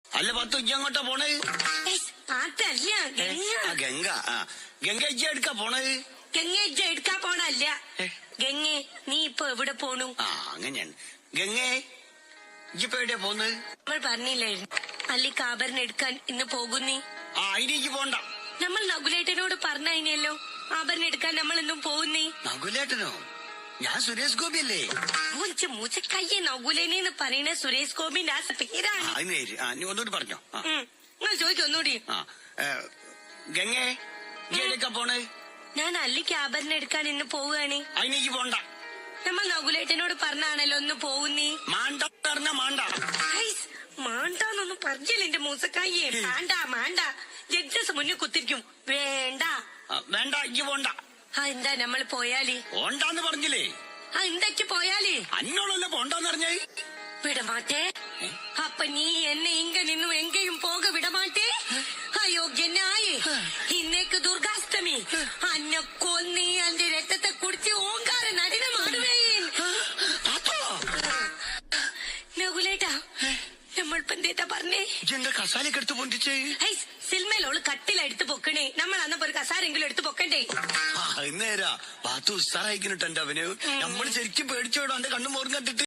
അല്ല പത്തു ഇജ്ജ് അങ്ങോട്ടാ പോണത്? അതല്ല ഗംഗ. ഗംഗ ഇജ്ജ എടുക്കാ പോണത്? ഗംഗ ഇജ്ജ എടുക്കാ പോണല്ല. ഗംഗെ നീ ഇപ്പൊ എവിടെ പോണു? അങ്ങനെയാണ്. ഗംഗേ ഇജ്ജിപ്പോ എവിടെയാ പോന്നത്? നമ്മൾ പറഞ്ഞില്ലായിരുന്നു അല്ലിക്ക് ആഭരണം എടുക്കാൻ ഇന്ന് പോകുന്നീ. അതിലേക്ക് പോണ്ട. നമ്മൾ നകുലേട്ടനോട് പറഞ്ഞല്ലോ ആഭരണം എടുക്കാൻ നമ്മൾ ഇന്നും പോകുന്നേ. നകുലേട്ടനോ? ഞാൻ സുരേഷ് ഗോപി അല്ലേ? മൂച്ചക്കയ്യെ നകുലേനെന്ന് പറയണ സുരേഷ് ഗോപിന്റെ ആ പേരാണ്. നീ ഒന്നുകൂടി പറഞ്ഞോ. നിങ്ങൾ ചോദിക്കും ഒന്നുകൂടി. ഗംഗേ ഇജ്ജെടുക്കാ പോണേ? ഞാൻ അല്ലിക്ക് ആഭരണം എടുക്കാൻ ഇന്ന് പോവുകയാണ്. അതിനേക്ക് പോണ്ട. നമ്മൾ നകുലേട്ടനോട് പറഞ്ഞാണല്ലോ ഒന്ന് പോകുന്നേ. മാണ്ട പറഞ്ഞ മാണ്ട. മാണ്ടാന്നൊന്നും പറഞ്ഞില്ല എന്റെ മൂസക്കായെ. മാണ്ട മാണ്ട ജഡ്ജസ് മുന്നിൽ കുത്തിരിക്കും. വേണ്ട വേണ്ട ഇജ്ജ് പോണ്ട. എന്താ നമ്മൾ പോയാലേ? പോണ്ടാന്ന് പറഞ്ഞില്ലേ? എന്തൊക്കെ പോയാലേ? അന്നോളല്ല പോണ്ടാന്ന് പറഞ്ഞേ. വിടമാട്ടേ. അപ്പൊ നീ എന്നെ ഇങ്ക നിന്നും എങ്കയും പോക വിടമാട്ടേ. അയോഗ്യനായി ഇന്നേക്ക് ദുർഗാഷ്ടമി അന്നെ കൊന്നി എന്റെ രക്തത്തെ കുടിച്ച് ഓങ്കാര നടനമാടുവേ. നകുലേട്ടാ നമ്മളിപ്പോ എന്തേട്ടാ പറഞ്ഞേ? എന്റെ കസാലയൊക്കെ എടുത്ത് പൊന്തിച്ചേ. സിനിമയിലോള് കട്ടിലെടുത്ത് പൊക്കണേ. നമ്മൾ അന്നപ്പോ ഒരു കസാരെങ്കിലും എടുത്ത് പൊക്കണ്ടേ? ഇന്നേരാ പാത്തു ഉസ്താറായിക്കിട്ട് എന്റെ അവന്. നമ്മൾ ശരിക്കും പേടിച്ചോടോ എന്റെ കണ്ണു മോറും കണ്ടിട്ട്.